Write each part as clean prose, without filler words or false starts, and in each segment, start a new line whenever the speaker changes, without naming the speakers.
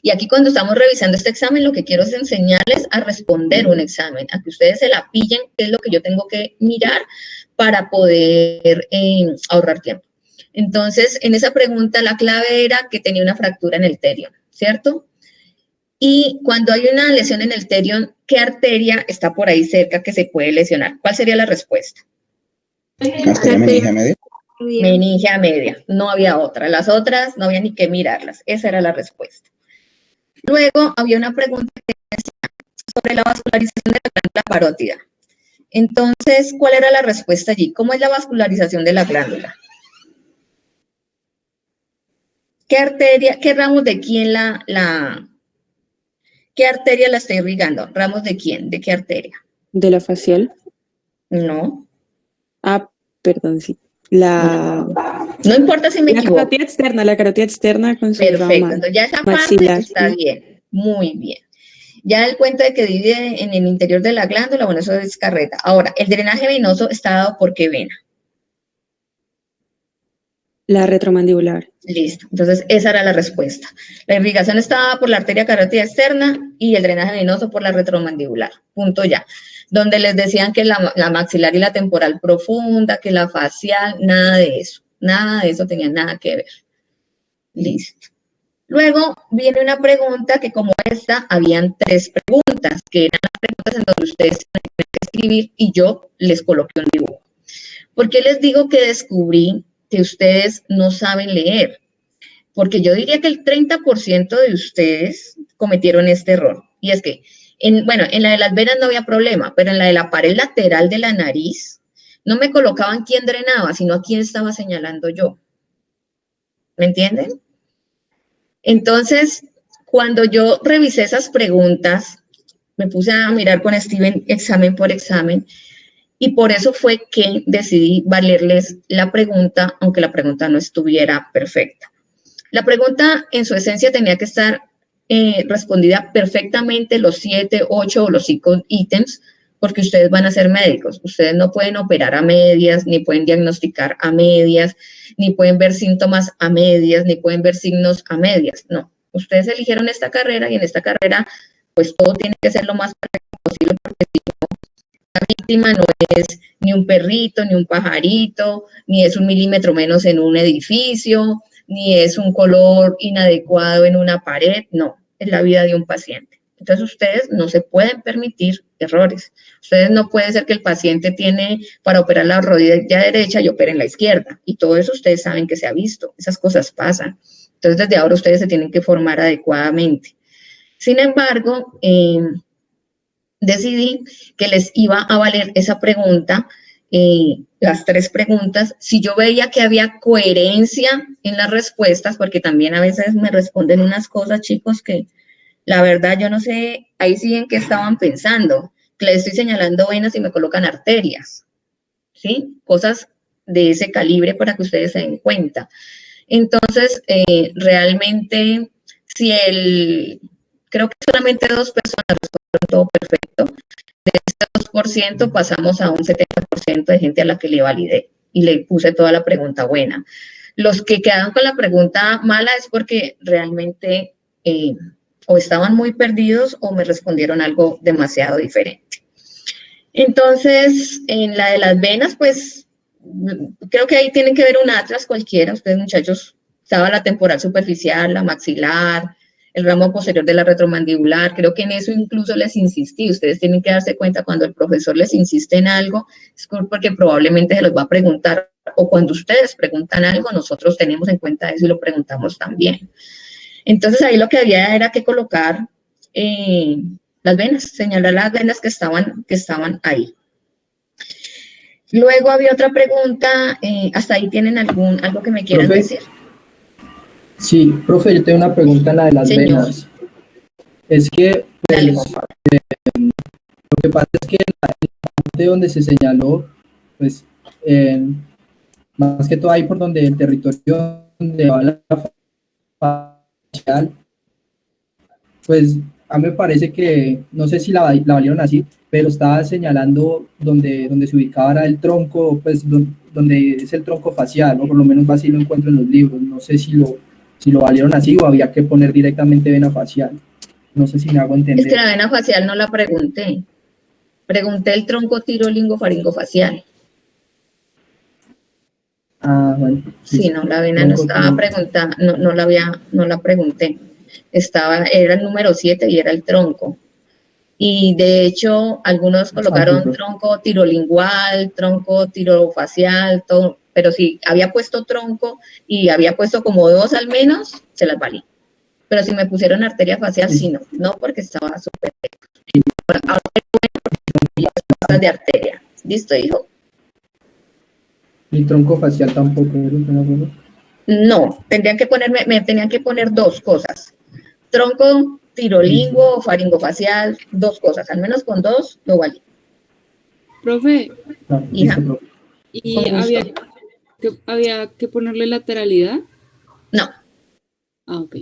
y aquí cuando estamos revisando este examen, lo que quiero es enseñarles a responder un examen, a que ustedes se la pillen, qué es lo que yo tengo que mirar para poder ahorrar tiempo. Entonces, en esa pregunta la clave era que tenía una fractura en el terion, ¿cierto? Y cuando hay una lesión en el terion, ¿qué arteria está por ahí cerca que se puede lesionar? ¿Cuál sería la respuesta?
Arteria meningia media.
Meningia media, no había otra. Las otras no había ni que mirarlas. Esa era la respuesta. Luego había una pregunta que decía sobre la vascularización de la glándula parótida. Entonces, ¿cuál era la respuesta allí? ¿Cómo es la vascularización de la glándula? ¿Qué arteria, qué ramos de quién qué arteria la está irrigando? ¿Ramos de quién? ¿De qué arteria?
¿De la facial?
No.
Ah, perdón, sí.
No importa si me equivoco.
La carótida externa con su
Perfecto,
rama
entonces ya esa
maxilar.
parte está bien, muy bien. Ya el cuento de que divide en el interior de la glándula, bueno, eso es carreta. Ahora, el drenaje venoso está dado por qué vena.
La retromandibular.
Listo, entonces esa era la respuesta. La irrigación está dada por la arteria carótida externa y el drenaje venoso por la retromandibular. Punto ya. Donde les decían que la maxilar y la temporal profunda, que la facial, nada de eso. Nada de eso tenía nada que ver. Listo. Luego viene una pregunta que como esta, habían 3 preguntas, que eran las preguntas en donde ustedes tienen que escribir y yo les coloqué un dibujo. ¿Por qué les digo que descubrí que ustedes no saben leer? Porque yo diría que el 30% de ustedes cometieron este error. Y es que, en la de las venas no había problema, pero en la de la pared lateral de la nariz, no me colocaban quién drenaba, sino a quién estaba señalando yo. ¿Me entienden? Entonces, cuando yo revisé esas preguntas, me puse a mirar con Steven examen por examen, y por eso fue que decidí valerles la pregunta, aunque la pregunta no estuviera perfecta. La pregunta, en su esencia, tenía que estar respondida perfectamente los 7, 8 o los 5 ítems, porque ustedes van a ser médicos. Ustedes no pueden operar a medias, ni pueden diagnosticar a medias, ni pueden ver síntomas a medias, ni pueden ver signos a medias. No, ustedes eligieron esta carrera y en esta carrera, pues todo tiene que ser lo más perfecto posible, porque si no, la víctima no es ni un perrito, ni un pajarito, ni es 1 milímetro menos en un edificio, ni es un color inadecuado en una pared, no, es la vida de un paciente. Entonces ustedes no se pueden permitir errores. Ustedes no puede ser que el paciente tiene para operar la rodilla derecha y operen la izquierda. Y todo eso ustedes saben que se ha visto. Esas cosas pasan. Entonces desde ahora ustedes se tienen que formar adecuadamente. Sin embargo, decidí que les iba a valer esa pregunta, las 3 preguntas, si yo veía que había coherencia en las respuestas, porque también a veces me responden unas cosas, chicos, que la verdad yo no sé, ahí sí en qué estaban pensando, que les estoy señalando venas y me colocan arterias, ¿sí? Cosas de ese calibre para que ustedes se den cuenta. Entonces, realmente, creo que solamente 2 personas respondieron todo perfecto. De ese 2% pasamos a un 70% de gente a la que le validé y le puse toda la pregunta buena. Los que quedaron con la pregunta mala es porque realmente o estaban muy perdidos o me respondieron algo demasiado diferente. Entonces, en la de las venas, pues, creo que ahí tienen que ver un atlas cualquiera. Ustedes, muchachos, estaba la temporal superficial, la maxilar, el ramo posterior de la retromandibular. Creo que en eso incluso les insistí. Ustedes tienen que darse cuenta cuando el profesor les insiste en algo, es porque probablemente se los va a preguntar, o cuando ustedes preguntan algo, nosotros tenemos en cuenta eso y lo preguntamos también. Entonces, ahí lo que había era que colocar las venas, señalar las venas que estaban ahí. Luego había otra pregunta, ¿hasta ahí tienen algo que me quieran decir?
Sí, profe, yo tengo una pregunta en la de las venas. Es que, pues, lo que pasa es que en la parte donde se señaló, pues, más que todo ahí por donde el territorio donde va la facial, pues a mí me parece que, no sé si la valieron así, pero estaba señalando donde se ubicaba el tronco, pues donde es el tronco facial, o por lo menos así lo encuentro en los libros, no sé si lo si lo valieron así o había que poner directamente vena facial. No sé si me hago entender.
Es que la vena facial no la pregunté. Pregunté el tronco tirolingofaringofacial.
Ah, bueno.
Sí, no, la vena no estaba preguntada, no la pregunté. Era el número 7 y era el tronco. Y de hecho, algunos colocaron tronco tirolingual, tronco tirofacial, todo, pero si había puesto tronco y había puesto como 2 al menos, se las valí. Pero si me pusieron arteria facial, sí, no, porque estaba súper lejos. Ahora cosas de arteria. ¿Listo, hijo?
¿Y tronco facial tampoco?
No, me tenían que poner 2 cosas. Tronco tirolingo o faringofacial, 2 cosas. Al menos con 2 lo valí.
Profe,
Hija.
¿y había que ponerle lateralidad?
No.
Ah, ok.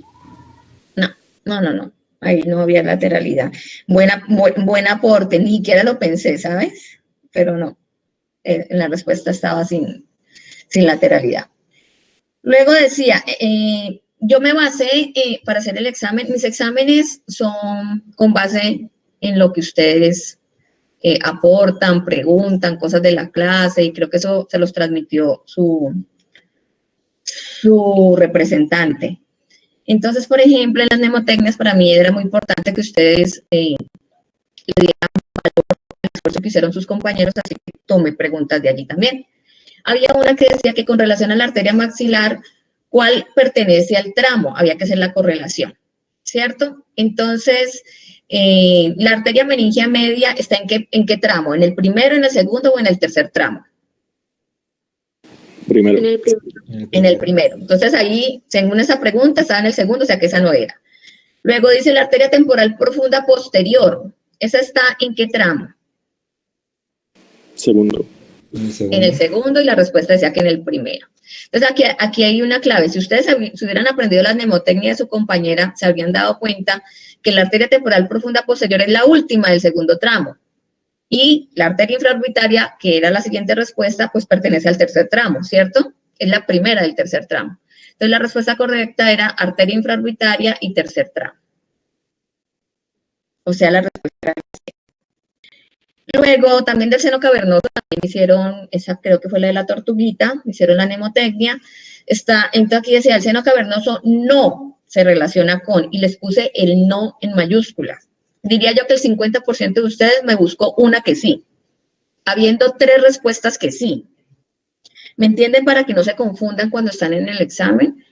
No. Ahí no había lateralidad. Buen aporte, ni siquiera lo pensé, ¿sabes? Pero no. En la respuesta estaba sin lateralidad. Luego decía, yo me basé para hacer el examen, mis exámenes son con base en lo que ustedes aportan, preguntan, cosas de la clase, y creo que eso se los transmitió su representante. Entonces, por ejemplo, en las mnemotecnias para mí era muy importante que ustedes le dieran valor al esfuerzo que hicieron sus compañeros, así que tomé preguntas de allí también. Había una que decía que con relación a la arteria maxilar, ¿cuál pertenece al tramo? Había que hacer la correlación, ¿cierto? Entonces, la arteria meningia media está ¿en qué tramo? ¿En el primero, en el segundo o en el tercer tramo?
Primero.
En el primero. Entonces ahí, según esa pregunta, estaba en el segundo, o sea que esa no era. Luego dice la arteria temporal profunda posterior. ¿Esa está en qué tramo?
Segundo.
En el segundo, y la respuesta decía que en el primero. Entonces aquí hay una clave. Si ustedes hubieran aprendido la mnemotecnia de su compañera, se habrían dado cuenta que la arteria temporal profunda posterior es la última del segundo tramo. Y la arteria infraorbitaria, que era la siguiente respuesta, pues pertenece al tercer tramo, ¿cierto? Es la primera del tercer tramo. Entonces la respuesta correcta era arteria infraorbitaria y tercer tramo. O sea, la respuesta era C. Luego, también del seno cavernoso, también hicieron, esa creo que fue la de la tortuguita, hicieron la mnemotecnia. Entonces aquí decía, el seno cavernoso no se relaciona con, y les puse el no en mayúsculas. Diría yo que el 50% de ustedes me buscó una que sí, habiendo 3 respuestas que sí. ¿Me entienden? Para que no se confundan cuando están en el examen.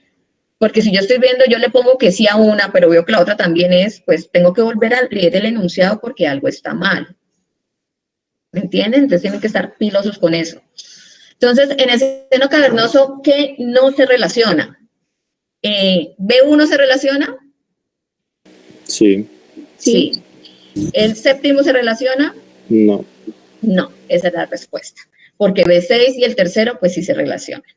Porque si yo estoy viendo, yo le pongo que sí a una, pero veo que la otra también es, pues tengo que volver a leer el enunciado porque algo está mal. ¿Me entienden? Entonces tienen que estar pilosos con eso. Entonces, en el seno cavernoso, ¿qué no se relaciona? ¿B1 se relaciona?
Sí.
Sí. ¿El séptimo se relaciona?
No.
No, esa es la respuesta. Porque B6 y el tercero, pues sí se relacionan.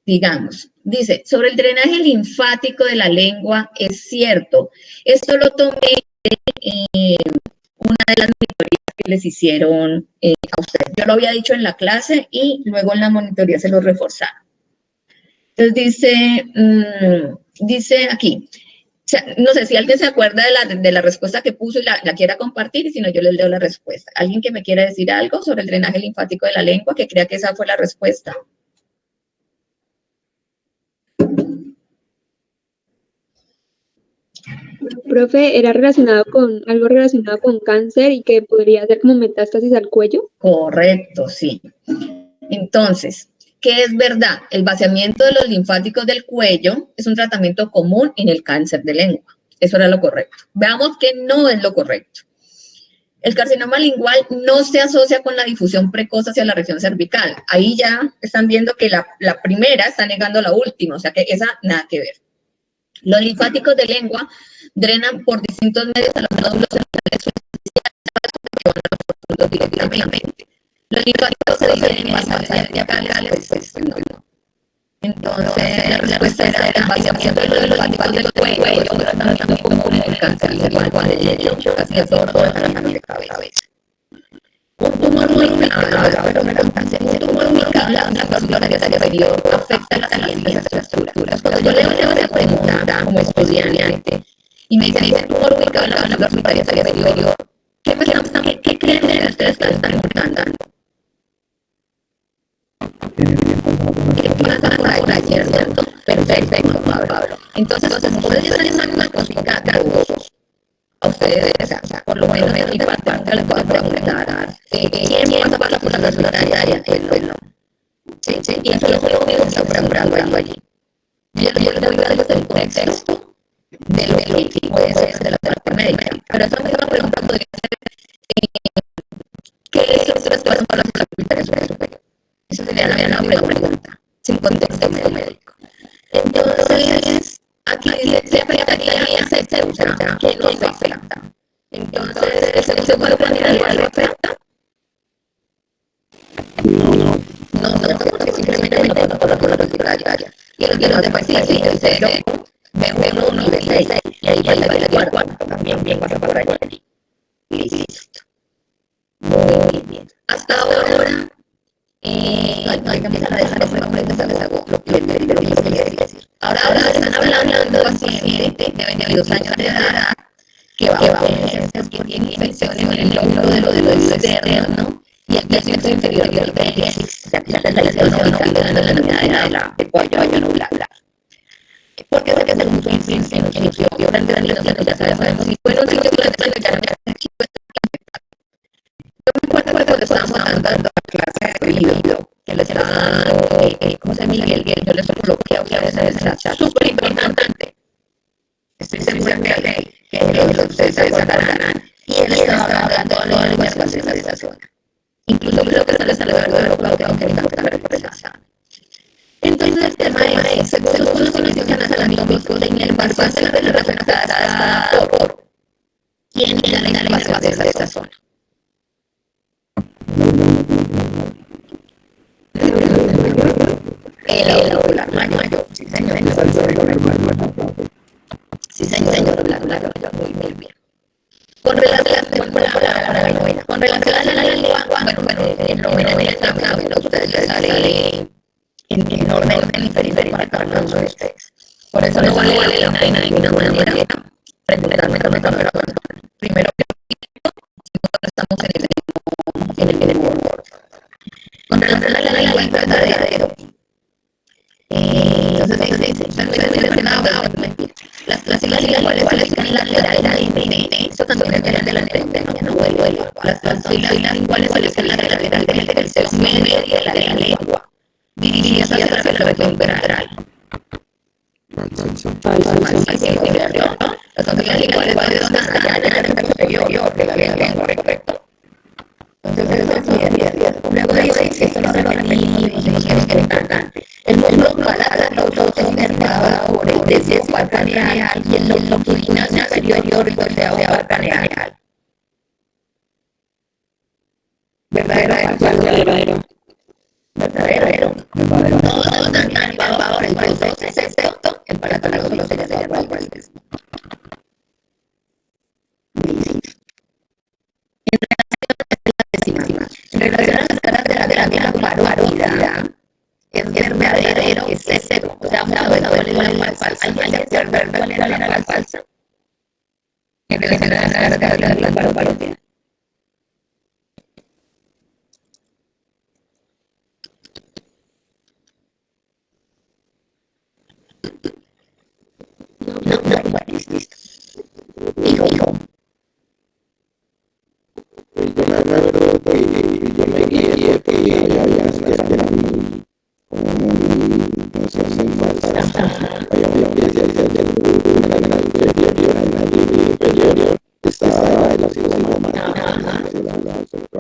Digamos, dice, sobre el drenaje linfático de la lengua, es cierto. Esto lo tomé de una de las monitorías que les hicieron a ustedes. Yo lo había dicho en la clase y luego en la monitoría se lo reforzaron. Entonces dice aquí, o sea, no sé si alguien se acuerda de la respuesta que puso y la quiera compartir, y si no, yo les leo la respuesta. ¿Alguien que me quiera decir algo sobre el drenaje linfático de la lengua, que crea que esa fue la respuesta?
Profe, era algo relacionado con cáncer y que podría ser como metástasis al cuello.
Correcto, sí. Entonces, ¿qué es verdad? El vaciamiento de los linfáticos del cuello es un tratamiento común en el cáncer de lengua. Eso era lo correcto. Veamos que no es lo correcto. El carcinoma lingual no se asocia con la difusión precoz hacia la región cervical. Ahí ya están viendo que la primera está negando la última, o sea que esa nada que ver. Los linfáticos de lengua drenan por distintos medios a los nódulos cerebrales que van a los profundos directamente. Los linfáticos se dividen en vasos diapicales, pues no. Entonces, la respuesta era el vaciamiento de los linfáticos del cuello, un tratamiento común en el cáncer lingual de hecho, casi a todo el tratamiento de cabeza. Un tumor muy ubicado, pero no era un cáncer, un tumor ubicado en la columna superior afecta las siguientes estructuras. Cuando yo leo esa pregunta como estudiante y me dicen tumor ubicado en la columna superior, ¿qué creen ustedes que están preguntando? ¿Qué pasa por allí, cierto? Perfecto, Pablo. Entonces, ustedes ya están diagnosticados. A ustedes, por lo menos en mi parte, les puedo preguntar quién pasa por la función sanitaria, sí, y eso es lo único que está preguntando allí. Yo les voy a dar el contexto de lo que puede ser de la terapia médica, pero esa misma pregunta podría ser ¿qué es lo que ustedes pasan por la función sanitaria? Esa sería la pregunta, sin contexto médico. Entonces, aquí dice, se afectaría, se usa, que no se afecta. Entonces, ¿se puede poner algo al afecta? No, porque simplemente me toca por la columna sanitaria. Y los demás sí, el 0, B1, y B6, y ahí pasa el cuarto, también pasa por allí. Listo. Muy bien. Hasta ahora, no hay que empezar a dejar ese nombre, lo que quiere decir. Ahora están hablando de paciente de 22 años de edad que va a tener que tiene infección en el lóbulo de lo externo y el tercio inferior del pene. O sea, ya la lesión ubicando en la unidad de cuello nodular. ¿Por qué se hace un sitio grande de la ya sabemos? Si fuera un sitio grande ya no me acuerdo que estábamos dando la clase de oído, que les estaban, ¿cómo se llama? Miguel, yo les coloqué a ustedes en el chat, súper importante. Estoy segura que ustedes se acordarán. Y él estaba hablando de la universalización. Incluso creo que sale a lo largo de lo que aunque no está la representación. Entonces el tema es, según los conocimientos anatómicos en el pasaje de la representada por quién era la invasion de esa zona. El ovular mayor, sí señor. Sí señor, muy bien. Con relación a la lengua, el novena en el cambio, ustedes les sale en orden inferior para cada uno de ustedes. Por eso no vale la pena de ninguna manera preguntarme primero que estamos en el borde. Con relación a la lengua, el verdadero. Entonces dice, las siglas iguales están lateralmente, eso también es de la lengua, no vuelve. Las siglas iguales están lateralmente del seno medio de la lengua, dirigidas hacia la región ventral. Las siglas iguales de donde están allá en el posterior de la lengua, correcto. Entonces, luego dice, esto no se lo repetimos, es importante. El músculo paladar se inervaba por el deseo paneal y el longitudinal superior y deseo paneal. Verdadero. Todo tan animado por el proceso es esto, el palatolago lo sería de igual. En relación a las caras de la vía parótida, es verdadero, es ese, o sea, ¿cuál era la falsa? ¿Cuál era la falsa? En relación a las caras de la parótida. No, listo. Hijo. Yo me guié porque ya había eran muy no sé si falsas. Había inferior estaba el ácido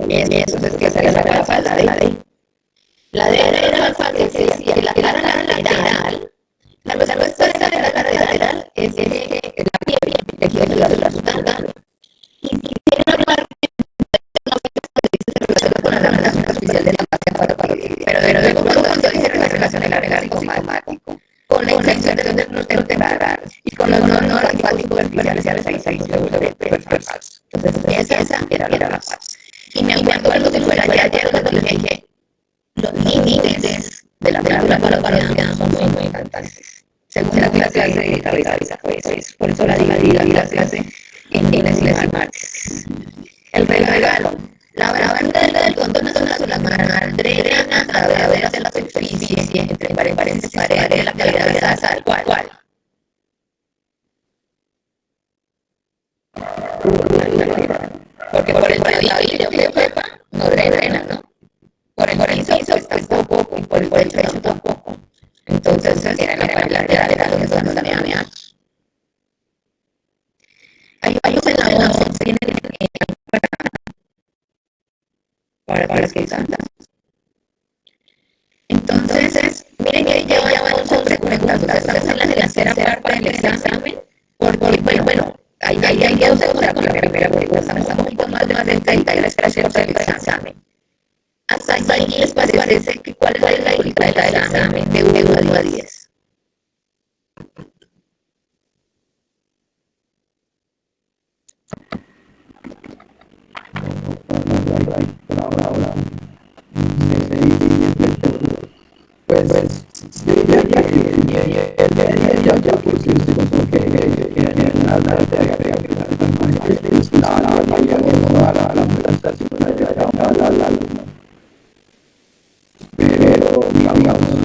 eso es que esa era la falsa de la de era la falsa que la cara lateral. La respuesta de la cara lateral es la piel, que aquí es la sustancia. Y si tiene una parte con la relación superficial de la parte parótida, pero luego cuando dice relación el área psicosomático con la infección de los vertebral y con los no alfáticos superficiales ahí se falso. Entonces esa era la falsa. Y me acuerdo como si fuera ya ayer cuando dije que los límites de la película para la parodia son muy importantes. Según la clase de cabeza, pues, por eso la clase en lunes y martes. El regalo. La bravura del contorno de la madre a través de la superficie entre paréntesis pared la calidad de la sal, ¿cuál? Porque por el tablillo que pepa no drena, ¿no? Por el piso tampoco, y por el techo tampoco. Entonces, era la lateral de lo que son los aneameados. Hay varios en la voz, tienen para que cantan. Entonces, miren que ya vamos a preguntas, o sea, estamos en la tercera parte del examen, porque, bueno, hay que usar con la primera pregunta, estamos un poquito más de 33% del examen. Hasta ahí les parece que cuál es la dificultad del examen de 1 a 10.
Pues yo diría que el día ya porque usted como que la pero digamos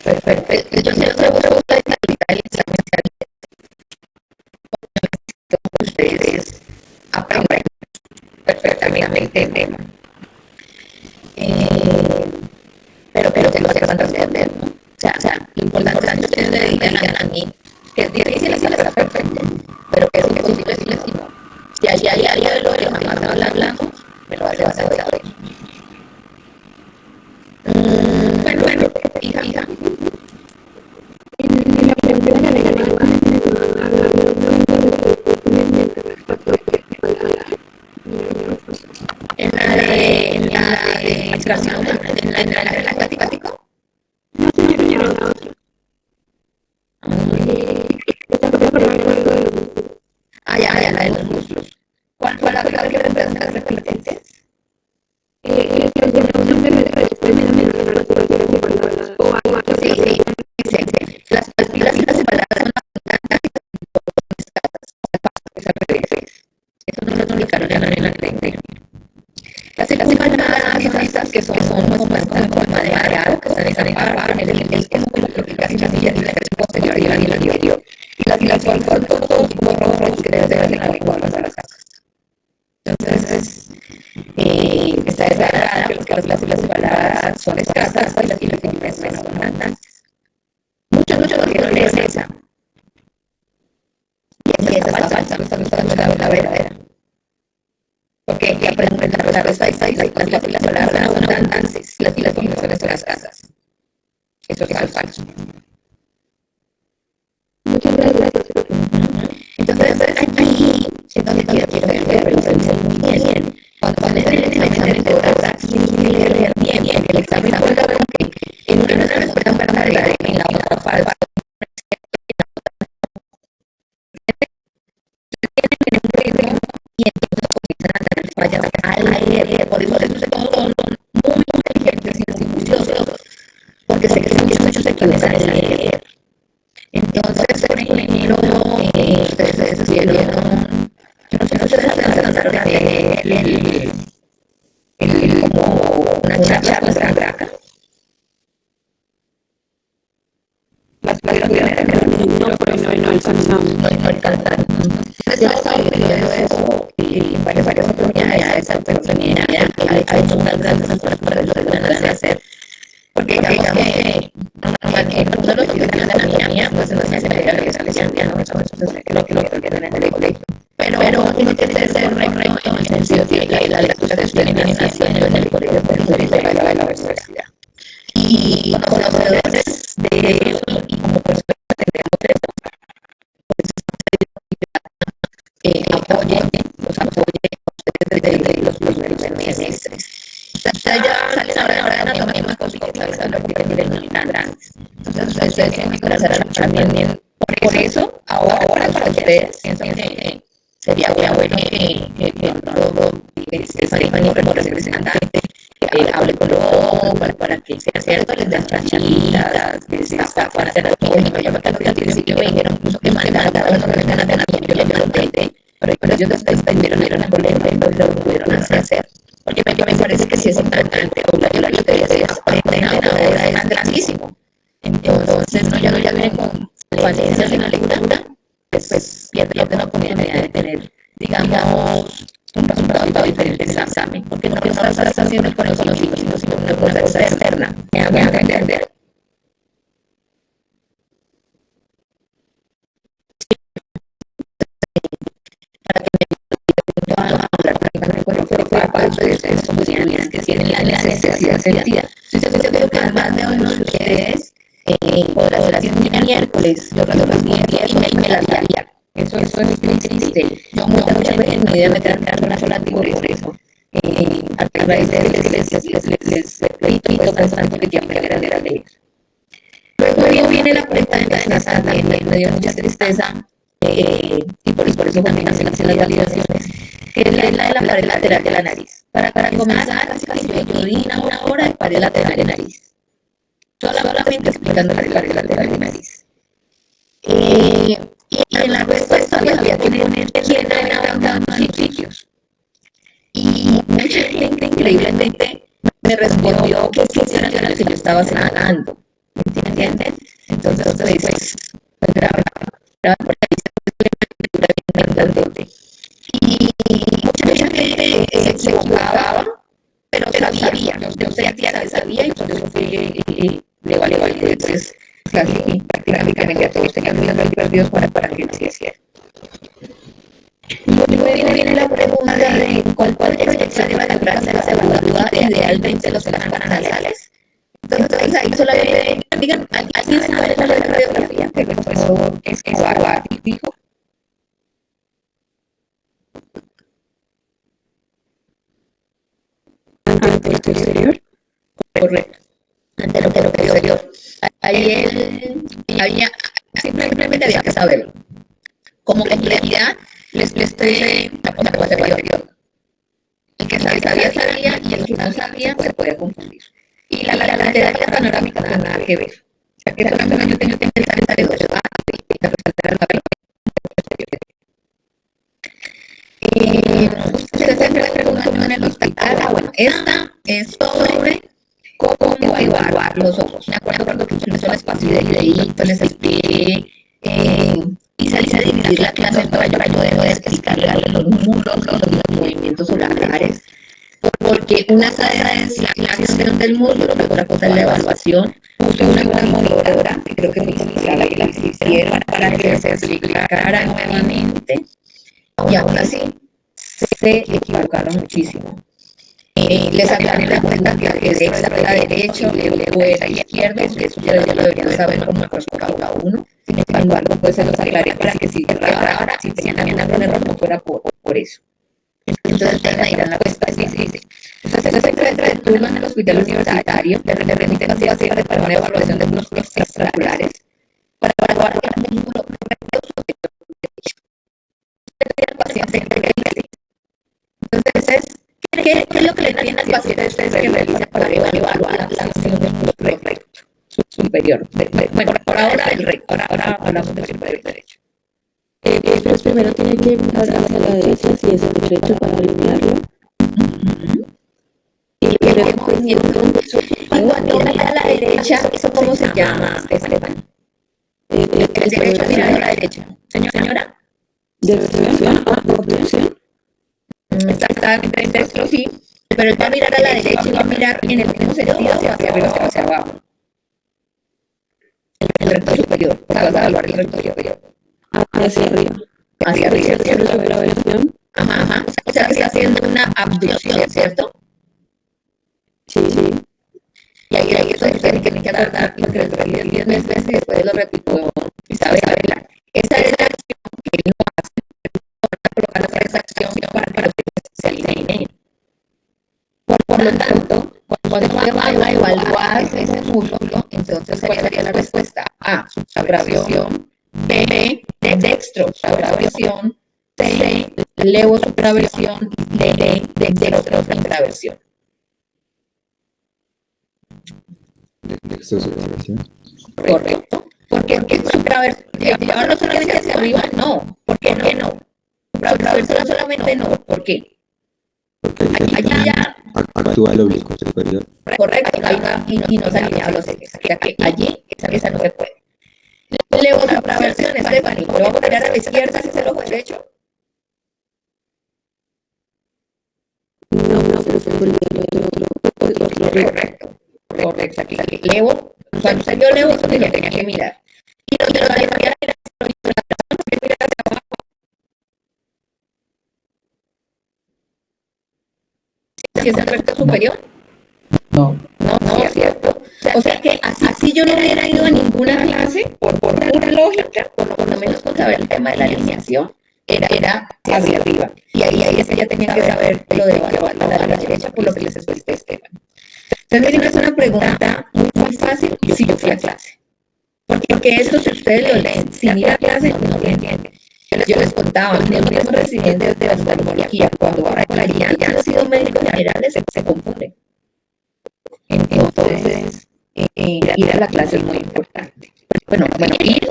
Perfecto. Yo siempre busco el examen ustedes aprendan perfectamente el tema. Pero que lo sepan responder, ¿no? O sea, lo importante es que ustedes me digan a mí que es difícil, así lo será perfecto, pero que es imposible si les digo. Si hay algo de lo que jamás se va hablando, me lo vas a saber. Bueno, hija.
En la pregunta de la lengua habla de
en la de extracción, en la gramático.
no sé si señora la otra.
Ya, la de los muslos. ¿Cuál fue la que reemplaza las repeticiones?
Les mencioné un nombre de después de la mencionar
Sí. Las palabras son eso no lo indicaron en la creencia. Las palabras son estas que son más forma de área, que están en barra, en el que es muy lo que casi la silla y la posterior y la anterior. Y las son todos rojos que deben de ver en la lengua de las casas. Entonces, esta es la área, porque las palabras son escasas y las figuras son abundantes. Muchos dijeron es esa. Y esa es falsa, no están buscando la verdadera. Porque ya aprenden la respuesta y las palabras son abundantes y las figuras son escasas. Eso es falso.
Muchas gracias.
Entonces, aquí, siento que quiero ver muy bien. Cuando entren en el examen de verdad, tienen que leer bien. El examen fue que en una respuesta verdadera y en la otra falsa. Y entonces comienzan a tener fallas al leer. Por eso son muy inteligentes y muy juiciosos, porque se creen que muchos se equivocan en leer. Entonces, por ejemplo, ustedes vieron, yo no sé si ustedes alcanzaron a leer como una charla con Graca. Las pudieron tener
No, pero no alcanzamos.
no alcanzan. Entonces, yo estaba viendo eso y varias oportunidades, pero también ha hecho unas grandes esfuerzos para lo que van a hacer. Porque digamos que nosotros los que tienen la mía, pues no se hace la que sale ya, no eso es lo que tienen en el colegio. Pero tiene que ser recto en el sentido de que la lectura se tienen haciendo en el colegio por eso de la universidad. Y conocedores de eso y como personas que tenemos eso, apoyen desde los primeros semestres. Ya salen ahora de anatomía más complicadas, lo que tienen tan grandes. Entonces, ustedes tienen que hacer también por eso, ahora para ustedes, piensen que sería bueno que todo Stephanie como representante hable con los para que sea cierto, les den tranquilidad, está para hacer todo. Yo me acuerdo que al principio me dijeron incluso que mandaron a los representantes, yo lo intenté, pero ellos después tuvieron el problema y no lo pudieron hacer. Porque me parece que sí es importante, o yo lo que decía es ordenadora es grandísimo. Entonces, ya viene con falencias en la lectura, pues pierde la oportunidad de tener, digamos, un resultado diferente en el examen, porque no estás haciendo el conocimiento, sino una cosa externa. Me hago entender. Somos niñas que tienen la necesidad sentida. Si yo creo que más de uno de ustedes podrá ser un miércoles, yo los días y me las daría. Eso es muy triste. Yo muchas veces en mi vida me tengo que dar una sola por eso. A raíz de les repito bastante que quiero aprender a leer. Luego viene la pregunta de la también me dio mucha tristeza y por eso también hacen las validaciones, que es la de la pared lateral de la nariz. Para comenzar, casi yo di una hora de pared lateral de nariz. Solamente explicando la pared lateral de nariz. Y en la respuesta había que poner quién era unos sitios. Y mucha gente increíblemente me respondió que sí era lo que yo estaba señalando. ¿Me entienden? Entonces, pues grave por ahí. Y mucha gente se equivocaba, pero sabía, yo sabía y por eso le valió, entonces casi prácticamente a todos tenían muy perdidos para que no se hiciera. Luego viene la pregunta de cuál proyección de la evaluativa idealmente los paranasales. Entonces ahí solamente digan, ¿alguien sabe la radiografía que el profesor Escobar dijo?
Ante lo exterior.
Correcto. Ante lo exterior. Ahí simplemente había que saberlo. Como complejidad, les presté la cosa superior. El que sabía, y el que no sabía, se podía confundir. Y la lateral panorámica no tiene nada que ver. O sea, que solamente yo tengo que pensar en dos. Ustedes se preguntan en el hospital. Bueno, esta es sobre cómo evaluar los ojos. Me acuerdo que utilizó el espacio de dedito, les expliqué y salí a dividir la clase para yo de explicarle los músculos, los movimientos oculares, porque una cosa es la acción del músculo, otra cosa es la evaluación. Usé una modeladora, que creo que fue la que la hicieron para que se explicara nuevamente, y aún así se equivocaron muchísimo. Les aclaré la cuenta que es extra derecho, fuera izquierdo, eso ya lo deberían saber como corresponde a uno. Sin embargo, pues se los aclaré para que si ahora si tenían también algún error no fuera por eso. Entonces ustedes me dirán la respuesta, sí. Entonces se encuentra de turno en el hospital universitario, le remite la ciudad para una evaluación de músculos extraoculares para evaluar el músculo derecho. El paciente entonces, ¿qué es lo que le piden al paciente ustedes que realiza para evaluar la acción del músculo recto superior? Bueno, por ahora del recto, ahora hablamos del superior derecho.
Pero primero tiene que mirar hacia la derecha, si es el derecho para alinearlo. Y
cuando mira a la derecha, ¿eso cómo se llama, Esteban? El derecho mirando a la derecha. Señora.
¿De obtención?
Exactamente, el destro sí, pero él va a mirar a la derecha y va a mirar en el mismo sentido hacia arriba o hacia abajo. El recto superior, o sea, vas a evaluar el recto superior.
Hacia arriba.
Hacia arriba, ¿cierto?
Sobre la versión.
Ajá. O sea, que está haciendo una abducción, ¿cierto?
Sí.
Y ahí eso es que tiene que agarrar lo que les repite 10 veces y después lo repito y sabe bailar. Esa es la acción que él no hace para colocar esa acción para que se alineen. Por lo tanto, cuando va a evaluar ese músculo, entonces sería la respuesta A, subtraversión, B, dextro, subtraversión, C, levosupraversión, D, dextrosupraversión. Correcto. Porque llevarlo solamente hacia arriba, no. ¿Por qué no? Supraversión solamente no. ¿Por qué? Allá ya.
Actúa el oblicuo superior.
Correcto, ahí va y no se alinean los ejes. O sea que allí esa no se puede. Levosupraversión, Stephanie. Lo vamos a tirar a la izquierda, ese es el ojo derecho.
No, pero fue por el otro.
Correcto. Aquí. Levo, cuando usted vio Levo, eso tenía que mirar. Y donde lo vaya a mirar era si es el recto superior.
No.
No, es cierto. O sea que así yo no hubiera ido a ninguna clase, por pura lógica, por lo menos con saber el tema de la alineación, era hacia arriba. Y ahí es que ya tenía que saber lo de la derecha, por lo que les expliqué, Esteban. Entonces, me es una pregunta muy fácil si yo fui a clase. Porque esto, si ustedes lo leen sin ir a clase, no lo entienden. Yo les contaba, mis mismos residentes de oftalmología, cuando ahora ya han sido médicos generales, se confunden. Entonces, ir a la clase es muy importante. Bueno, ir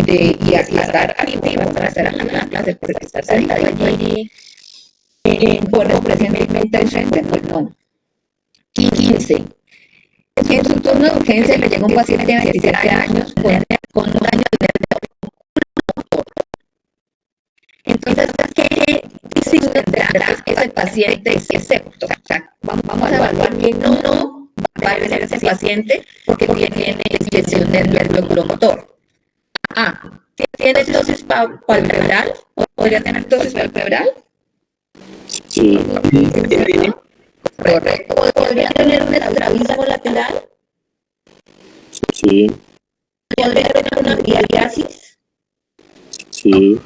y estar activo para estar en la clase, porque estar sentado allí por presencialmente al frente, pues no. 15. En su turno de urgencia le llega un paciente de 27 años con un daño de nervio. Entonces, ¿qué signo tendrá ese paciente excepto? O sea, vamos a evaluar que no va a tener ese paciente porque tiene extensión del nervio oculomotor. A. ¿Tiene ptosis palpebral? ¿Podría tener ptosis palpebral?
Sí.
Correcto. ¿Podría tener un estrabismo lateral?
Sí.
¿Podría tener una psoriasis?
Sí.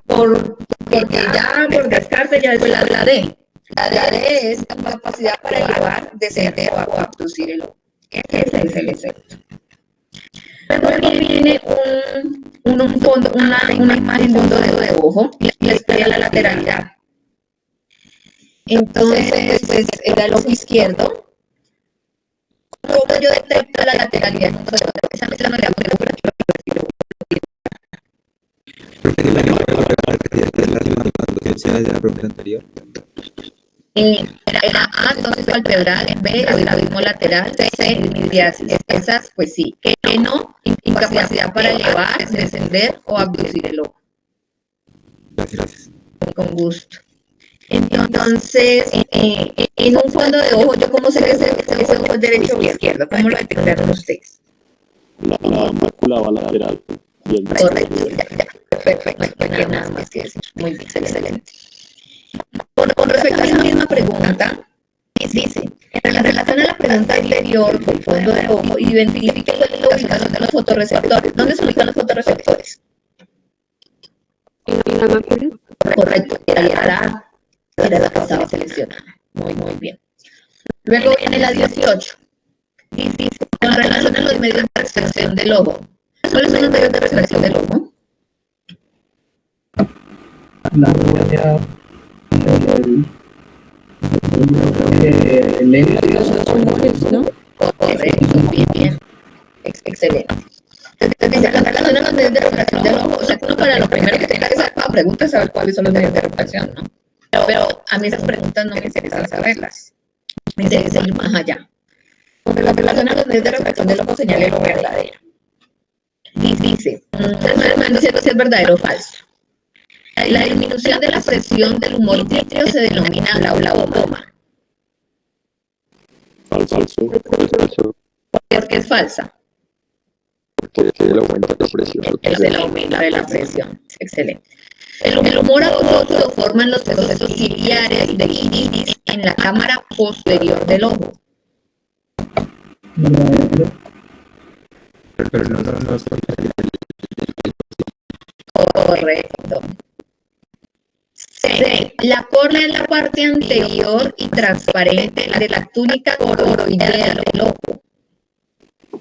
Porque ya por descarte ya es la D. La D es la capacidad para elevar, descender o abducir el ojo. Ese es el efecto. Luego viene una imagen de un dedo de ojo y les pega la lateralidad. Entonces, pues, era el ojo izquierdo. ¿Cómo yo detecto la lateralidad? Esa no la tengo por aquí.
De la pregunta anterior.
Era A, entonces palpebral, B, estrabismo lateral, C, miriasis. Esas, pues sí. Que no, incapacidad para elevar, descender o abducir el ojo.
Gracias.
Con gusto. Entonces, en un fondo de ojo, ¿yo cómo sé que ese ojo es derecho o izquierdo? ¿Cómo lo detectaron ustedes?
La mácula va lateral.
Correcto, ya. Perfecto, no hay nada más que decir. Muy bien, excelente. Con respecto a esa misma pregunta, dice, en relación a la pregunta anterior del fondo del ojo, identifique la ubicación de los fotorreceptores. ¿Dónde se ubican los fotorreceptores?
¿En la mácula?
Correcto, era la que estaba seleccionada. Muy bien. Luego viene la 18. Dice, con relación a los medios de refracción del ojo. ¿Cuáles son los medios de refracción del ojo?
La línea, el
Los humores, ¿no?
Correcto, muy bien. Excelente. Entonces dice, con relación a los medios de refracción del ojo, o sea, uno para lo primero que tenga que saber la pregunta es saber cuáles son los medios de refracción, ¿no? Pero a mí esas preguntas no me interesa saberlas. Me interesa ir más allá. Con relación a los medios de refracción del ojo, señale lo verdadero. Dice, no sé si es verdadero o falso. La disminución de la presión del humor vítreo se denomina glaucoma.
Falso.
¿Por qué es falsa?
Porque el aumento de la presión.
Es el aumento de la presión. Excelente. El humor acuoso lo forman los procesos ciliares de iris en la cámara posterior del ojo.
Pero no.
Correcto. C. La córnea es la parte anterior y transparente de la túnica coroidea del ojo.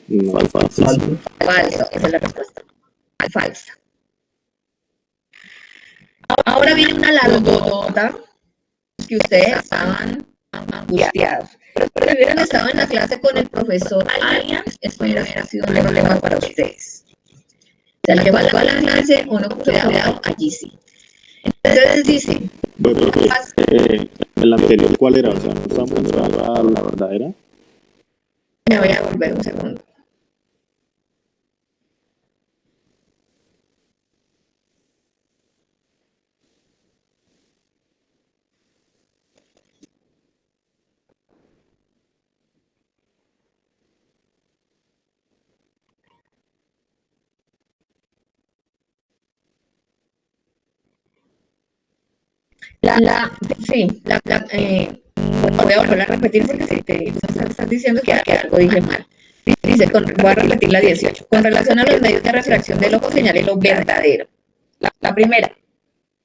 No, falso.
Falso, esa es la respuesta. Falsa. Ahora viene una largota que ustedes estaban angustiados. Pero hubieran estado en la clase con el profesor Arias, esto hubiera sido un problema para ustedes. O sea, el que va a la clase, uno cuidado, allí sí. Entonces dice,
Bueno, el anterior, ¿cuál era? O sea, no estamos en la verdadera.
me voy a volver un segundo. Voy a volver a repetir porque si te estás diciendo que algo dije mal. Dice, voy a repetir la 18. Con relación a los medios de refracción del ojo, señale lo verdadero. La primera,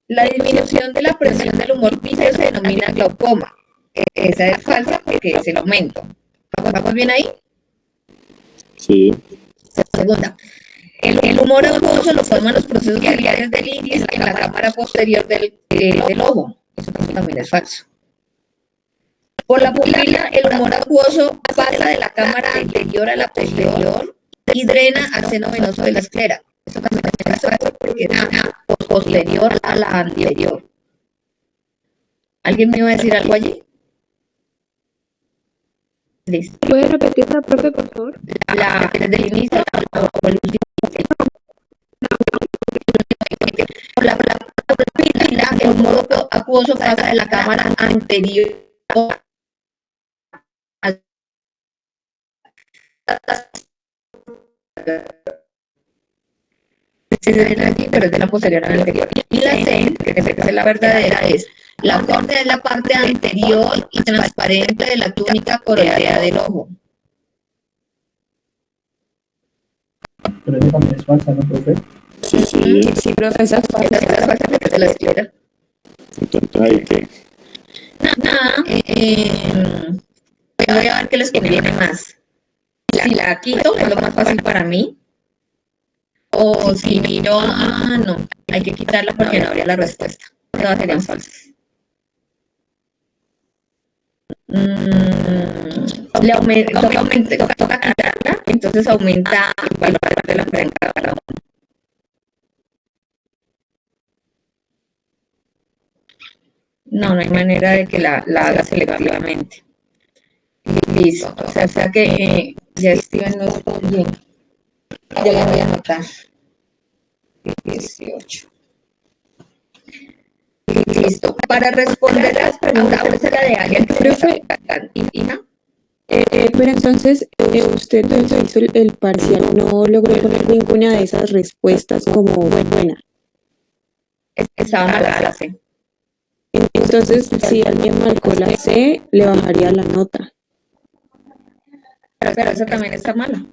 la disminución de la presión del humor vítreo se denomina glaucoma. Esa es falsa porque es el aumento. ¿Vamos bien ahí?
Sí.
Segunda, el humor acuoso lo forman los procesos biliares del iris en la cámara posterior del ojo. Eso también es falso. Por la pupila, el humor acuoso pasa de la cámara anterior a la posterior y drena al seno venoso de la esclera. Eso también es falso porque era posterior a la anterior. ¿Alguien me iba a decir algo allí? Listo.
¿Puede repetirla, profe, por favor?
Desde el inicio o el último. Por la pupila, el humor acuoso pasa de la cámara anterior pero es de la posterior a la anterior. Y la C, que es la verdadera, es la córnea es la parte anterior y transparente de la túnica coroidea del ojo.
Pero eso también es falsa, ¿no, profe?
Sí, profe, esa es falsa.
Esa es la falsa porque se la esclera.
Entonces, ¿hay qué?
Nada, voy a ver qué les conviene más. Si la quito, es lo más fácil para mí. O si miro, no, hay que quitarla porque no habría la respuesta. Todas serían falsas. Le aumenta, toca quitarla, entonces aumenta el valor de la prensa cada uno. No hay manera de que la haga selectivamente. Listo. O sea que ya Steven no está bien. Ya la voy a anotar. 18. Listo. Para responder las preguntas, ahora es la de alguien que
Profe,
hija.
pero entonces usted cuando hizo el parcial no logró poner ninguna de esas respuestas como buena.
Estaba mala la C.
Entonces, si alguien marcó la C, le bajaría la nota.
Pero esa también está mala.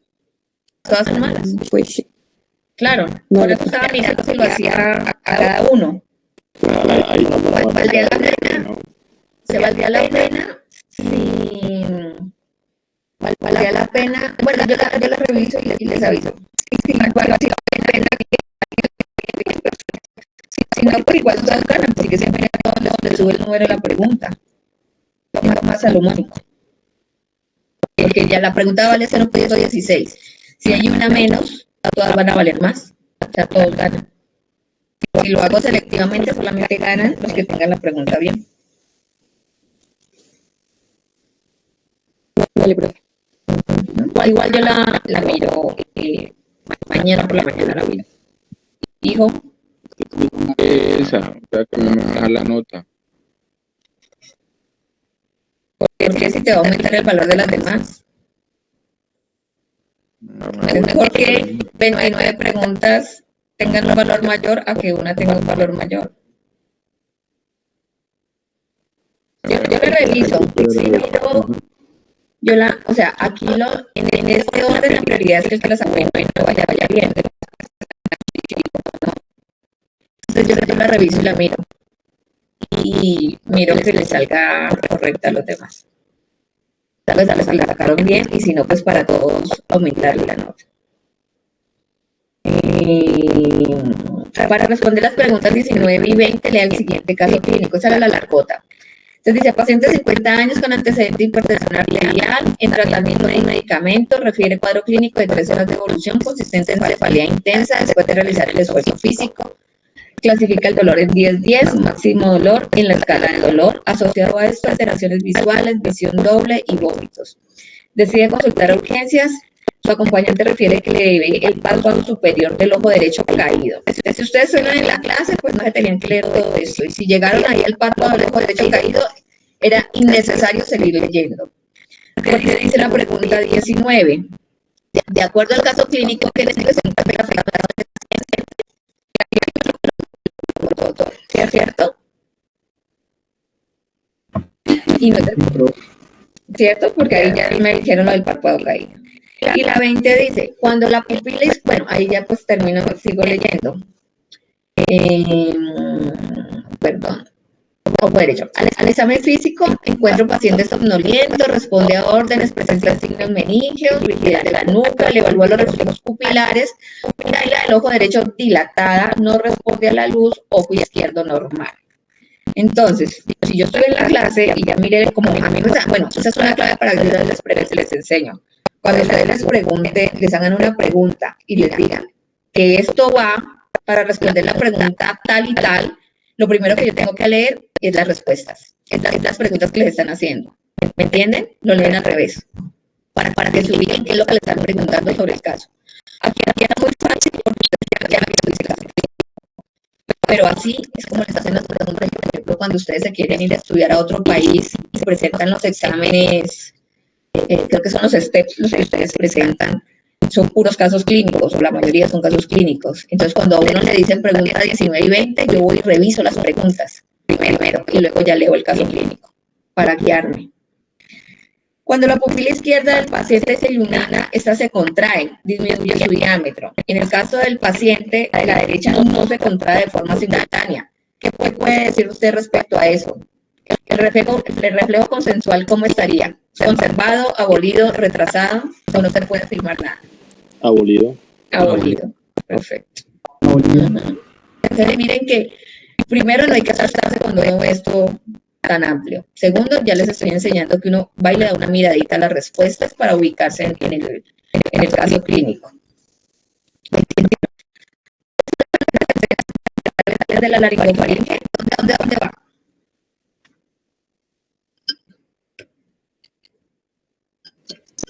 Todas son malas.
Pues sí.
Claro.
No,
Por eso estaba mirando si lo hacía a cada uno.
Ahí no lo va a
¿Valdría la
poner,
pena?
¿no?
¿Se valdría la pena? Sí. ¿Valdría la pena? Bueno, yo la reviso y les aviso. Sí, vale la pena. Si no, pues igual todos ganan, así que siempre donde sube el número de la pregunta. Más salomónico. Porque ya la pregunta vale 0.16. Si hay una menos, todas van a valer más. O sea, todos ganan. Si lo hago selectivamente, solamente ganan los que tengan la pregunta bien.
Vale, profe.
Igual yo la miro mañana por la mañana la miro. Hijo,
Esa, o sea, que me baja la nota.
porque si te va a aumentar el valor de las demás. Es mejor que 29 preguntas tengan un valor mayor a que una tenga un valor mayor. Yo le reviso. Si no, o sea, aquí en este orden la prioridad es que el que las aumento y no vaya bien. Entonces yo la reviso y la miro. Y miro que le salga correcta a los demás. Tal vez la sacaron bien y si no, pues para todos aumentarle la nota. Para responder las preguntas 19 y 20, lea el siguiente caso clínico. Esa era la largota. Entonces dice, paciente de 50 años con antecedente de hipertensión arterial, en tratamiento de medicamento, refiere cuadro clínico de 3 horas de evolución consistente en cefalea intensa después de realizar el esfuerzo físico. Clasifica el dolor en 10-10, máximo dolor en la escala de dolor. Asociado a esto, alteraciones visuales, visión doble y vómitos. Decide consultar a urgencias. Su acompañante refiere que le ve el párpado superior del ojo derecho caído. Entonces, si ustedes suenan en la clase, pues no se tenían que leer todo esto. Y si llegaron ahí al párpado del ojo derecho caído, era innecesario seguir leyendo. Porque dice la pregunta 19. De acuerdo al caso clínico que les presenta la ¿es cierto? Y no es cierto, porque ahí ya me dijeron lo del párpado caído. Y la 20 dice, cuando la pupila, bueno, ahí ya pues termino, sigo leyendo. Perdón. Ojo derecho. Al examen físico, encuentro paciente somnoliento, responde a órdenes, presenta signos meningios, rigidez de la nuca, le evalúa los reflejos pupilares, pupila del ojo derecho dilatada, no responde a la luz, ojo izquierdo normal. Entonces, si yo estoy en la clase y ya miré como a mí me está, bueno, esa es una clave para que yo les enseño. Cuando ustedes les pregunten, les hagan una pregunta y les digan que esto va para responder la pregunta tal y tal, lo primero que yo tengo que leer es las respuestas, es las preguntas que les están haciendo. ¿Me entienden? Lo leen al revés, para que se ubiquen qué es lo que les están preguntando sobre el caso. Aquí era muy fácil porque ustedes ya habían visto el caso. Pero así es como les hacen las preguntas, por ejemplo, cuando ustedes se quieren ir a estudiar a otro país y se presentan los exámenes, creo que son los STEPS los que ustedes presentan, son puros casos clínicos, o la mayoría son casos clínicos. Entonces, cuando a uno le dicen preguntas 19 y 20, yo voy y reviso las preguntas primero y luego ya leo el caso clínico para guiarme. Cuando la pupila izquierda del paciente se ilumina, esta se contrae, disminuye su diámetro. En el caso del paciente de la derecha no se contrae de forma simultánea. ¿Qué puede decir usted respecto a eso? El reflejo consensual, ¿cómo estaría? ¿Conservado, abolido, retrasado? ¿O no se puede afirmar nada?
Abolido.
Abolido. Perfecto.
Abolido.
Entonces, miren que primero no hay que asustarse cuando veo esto tan amplio. Segundo, ya les estoy enseñando que uno va y le da una miradita a las respuestas para ubicarse en el caso clínico. De la laringofaringe, ¿dónde va?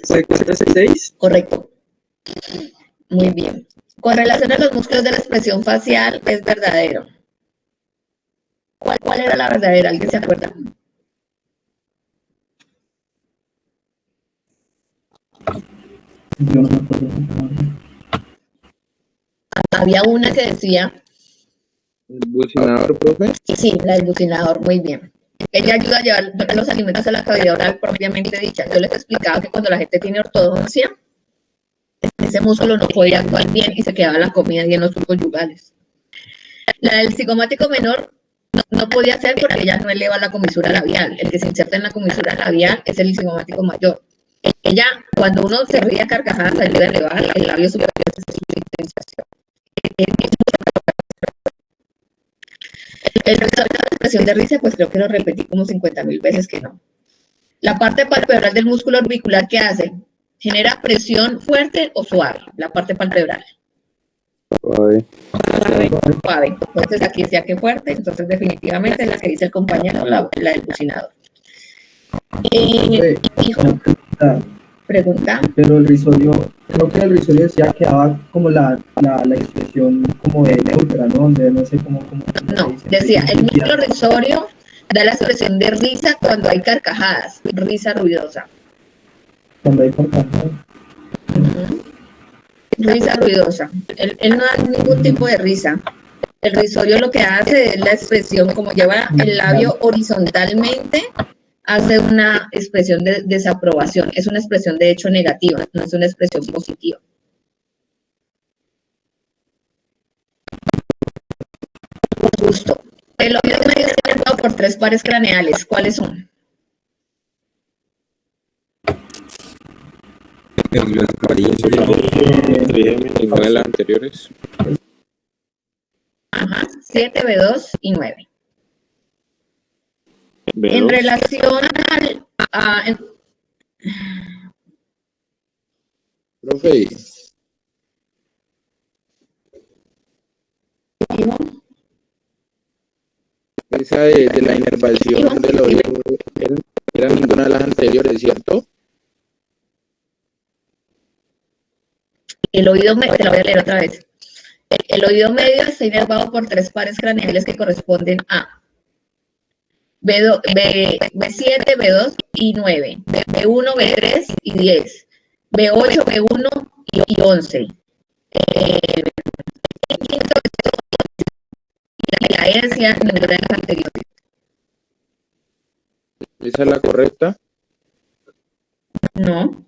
¿6?
Correcto. Muy bien. Con relación a los músculos de la expresión facial, es verdadero. ¿Cuál era la verdadera? ¿Alguien se acuerda?
Yo no me acuerdo.
Había una que decía...
¿El bucinador, profe?
Sí, la del bucinador, muy bien. Ella ayuda a llevar los alimentos a la cavidad oral propiamente dicha. Yo les explicaba que cuando la gente tiene ortodoncia, ese músculo no podía actuar bien y se quedaba la comida y en los surcos yugales. La del cigomático menor no podía ser porque ella no eleva la comisura labial. El que se inserta en la comisura labial es el cigomático mayor. Ella, cuando uno se ríe a carcajadas, ayuda a elevar el labio superior de su intensación. El resto de la expresión de risa, pues creo que lo repetí como 50.000 veces que no. La parte palpebral del músculo orbicular, ¿qué hace? ¿Genera presión fuerte o suave? La parte palpebral.
Suave.
Suave. Entonces aquí decía que fuerte, entonces definitivamente es la que dice el compañero, la del bucinador. Hijo, pregunta.
Pero el risorio, creo que el risorio decía que daba como la expresión como de neutra, ¿no? Donde no sé cómo
No, decía, el músculo risorio da la expresión de risa cuando hay carcajadas, risa ruidosa.
Cuando hay carcajadas.
Risa ruidosa. Él no da ningún tipo de risa. El risorio lo que hace es la expresión, como lleva el labio horizontalmente, hace una expresión de desaprobación. Es una expresión de hecho negativa, no es una expresión positiva. Por gusto. El oído medio está formado por 3 pares craneales. ¿Cuáles son?
Igual a las anteriores.
Ajá, 7, B2 y 9.
B2.
En relación
Profe, esa de la inervación del oído era ninguna de las anteriores, ¿cierto?
te la voy a leer otra vez. El oído medio está inervado por 3 pares craneales que corresponden a B7, B2 y 9, B1, B3 y 10, B8, B1 y 11. La hercia, ninguna de las anteriores.
¿Esa es la correcta?
No.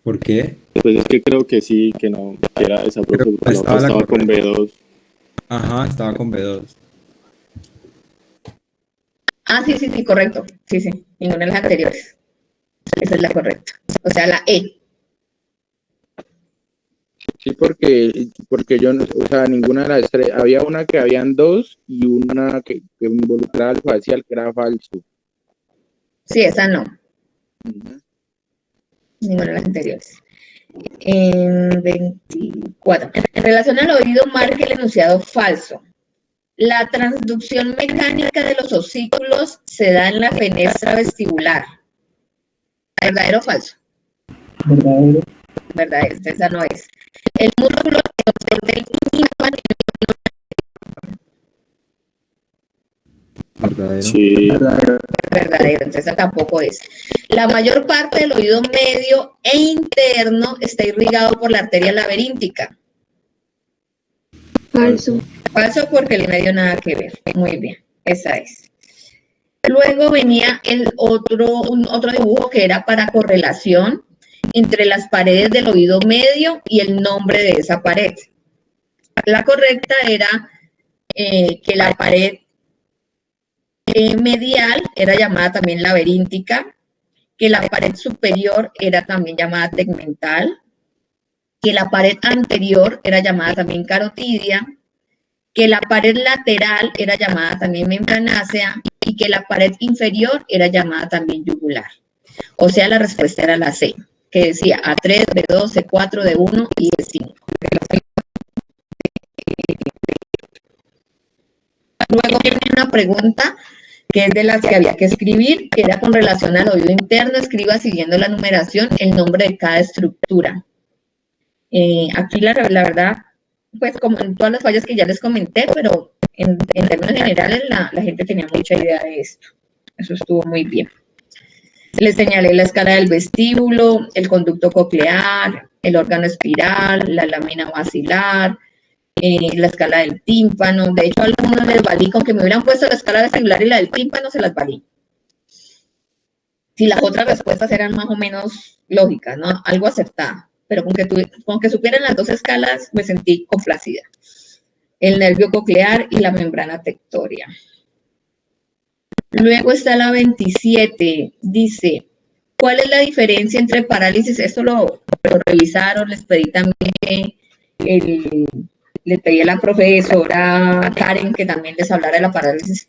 ¿Por qué?
Pues es que creo que sí, que no, que era esa, profe,
Pero
porque la otra
estaba la
estaba con
correcta.
B2.
Ajá, estaba con B2.
Ah, sí, correcto. Sí, ninguna de las anteriores. Esa es la correcta. O sea, la E.
Sí, porque yo, o sea, ninguna de las tres, había una que habían 2 y una que involucraba al facial, que era falso.
Sí, esa no.
Ujú.
Ninguna de las anteriores. En 24. En relación al oído, marque el enunciado falso. La transducción mecánica de los osículos se da en la fenestra vestibular. ¿Verdadero o falso?
Verdadero.
Verdadero, esa no es. El músculo del tímpano.
¿Verdadero?
Sí,
Verdadero.
Verdadero, entonces esa tampoco es. La mayor parte del oído medio e interno está irrigado por la arteria laberíntica.
Falso.
Falso porque el medio nada que ver. Muy bien, esa es. Luego venía un otro dibujo que era para correlación entre las paredes del oído medio y el nombre de esa pared. La correcta era que la pared medial era llamada también laberíntica, que la pared superior era también llamada tegmental, que la pared anterior era llamada también carotidia, que la pared lateral era llamada también membranácea y que la pared inferior era llamada también yugular. O sea, la respuesta era la C, que decía A3, B2, C4, D1 y D5. Luego viene una pregunta que es de las que había que escribir, que era con relación al oído interno. Escriba siguiendo la numeración el nombre de cada estructura. Aquí la verdad, pues como en todas las fallas que ya les comenté, pero en términos generales la gente tenía mucha idea de esto. Eso estuvo muy bien. Les señalé la escala del vestíbulo, el conducto coclear, el órgano espiral, la lámina basilar, la escala del tímpano. De hecho, a algunos les valí, con que me hubieran puesto la escala vestibular y la del tímpano, se las valí. Si las otras respuestas eran más o menos lógicas, ¿no? Algo acertada. Pero con que supieran las dos escalas, me sentí complacida. El nervio coclear y la membrana tectoria. Luego está la 27. Dice, ¿cuál es la diferencia entre parálisis? Esto lo revisaron, les pedí también, le pedí a la profesora Karen que también les hablara de la parálisis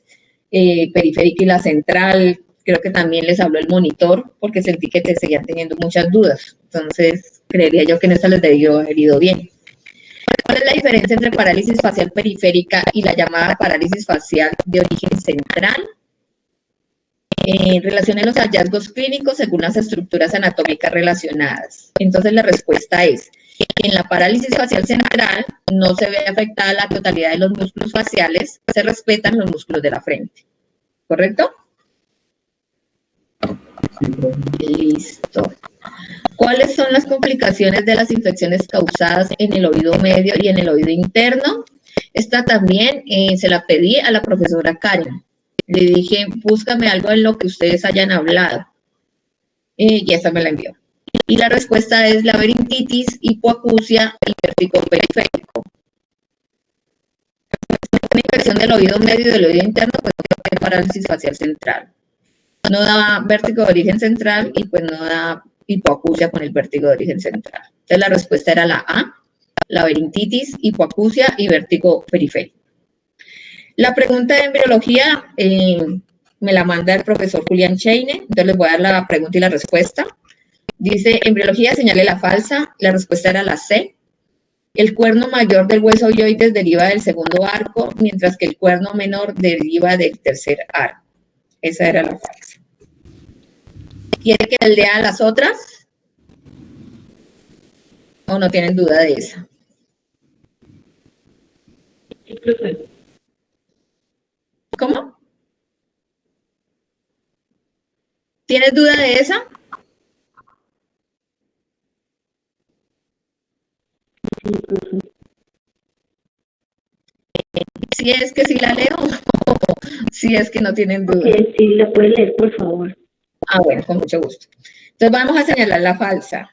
periférica y la central. Creo que también les habló el monitor, porque sentí que te seguían teniendo muchas dudas. Entonces, creería yo que en esta les debió haber ido bien. ¿Cuál es la diferencia entre parálisis facial periférica y la llamada parálisis facial de origen central? Relacione los hallazgos clínicos según las estructuras anatómicas relacionadas. Entonces, la respuesta es que en la parálisis facial central no se ve afectada la totalidad de los músculos faciales, se respetan los músculos de la frente. ¿Correcto?
Sí, profe.
Listo. ¿Cuáles son las complicaciones de las infecciones causadas en el oído medio y en el oído interno? Esta también se la pedí a la profesora Karen. Le dije, búscame algo en lo que ustedes hayan hablado. Y esa me la envió. Y la respuesta es laberintitis, hipoacusia y vértigo periférico. Una infección del oído medio y del oído interno, pues no tiene parálisis facial central. No da vértigo de origen central y pues no da hipoacusia con el vértigo de origen central. Entonces la respuesta era la A, laberintitis, hipoacusia y vértigo periférico. La pregunta de embriología me la manda el profesor Julián Cheine, entonces les voy a dar la pregunta y la respuesta. Dice, embriología, señale la falsa, la respuesta era la C. El cuerno mayor del hueso hyoides deriva del segundo arco, mientras que el cuerno menor deriva del tercer arco. Esa era la falsa. ¿Quiere que les lea las otras? ¿O no tienen duda de esa? ¿Cómo? ¿Tienes duda de esa? Si es que sí la leo, o si es que no tienen duda.
Sí, la puede leer, por favor.
Ah, bueno, con mucho gusto. Entonces vamos a señalar la falsa.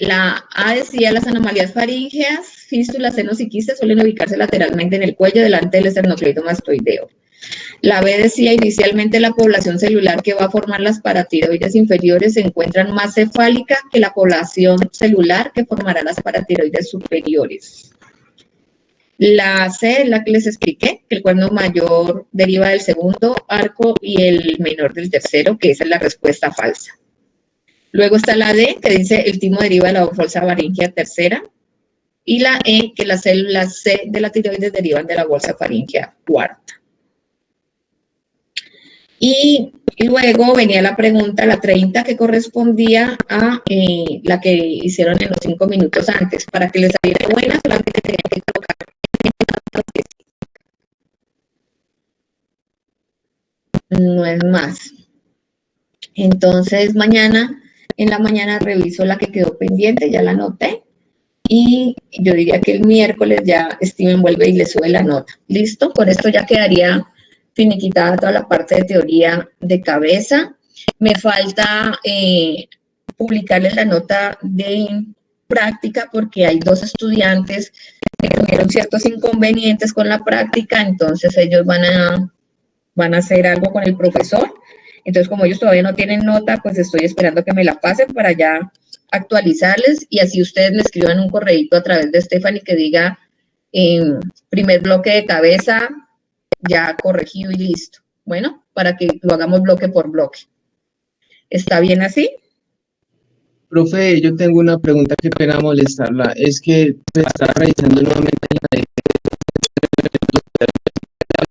La A decía, las anomalías faríngeas, fístulas, senos y quistes suelen ubicarse lateralmente en el cuello delante del esternocleido mastoideo. La B decía, inicialmente la población celular que va a formar las paratiroides inferiores se encuentran más cefálica que la población celular que formará las paratiroides superiores. La C es la que les expliqué, que el cuerno mayor deriva del segundo arco y el menor del tercero, que esa es la respuesta falsa. Luego está la D, que dice el timo deriva de la bolsa faríngea tercera. Y la E, que las células C de la tiroides derivan de la bolsa faríngea cuarta. Y luego venía la pregunta, la 30, que correspondía a la que hicieron en los 5 minutos antes. Para que les saliera buena, solamente tenían que colocar no es más. Entonces, en la mañana reviso la que quedó pendiente, ya la anoté. Y yo diría que el miércoles ya Steven vuelve y le sube la nota. ¿Listo? Con esto ya quedaría finiquitada toda la parte de teoría de cabeza. Me falta publicarles la nota de práctica porque hay 2 estudiantes que tuvieron ciertos inconvenientes con la práctica, entonces ellos van a hacer algo con el profesor. Entonces, como ellos todavía no tienen nota, pues estoy esperando que me la pasen para ya actualizarles y así ustedes me escriban un correíto a través de Stephanie que diga primer bloque de cabeza ya corregido y listo. Bueno, para que lo hagamos bloque por bloque. ¿Está bien así?
Profe, yo tengo una pregunta, qué pena molestarla. Es que estaba revisando nuevamente la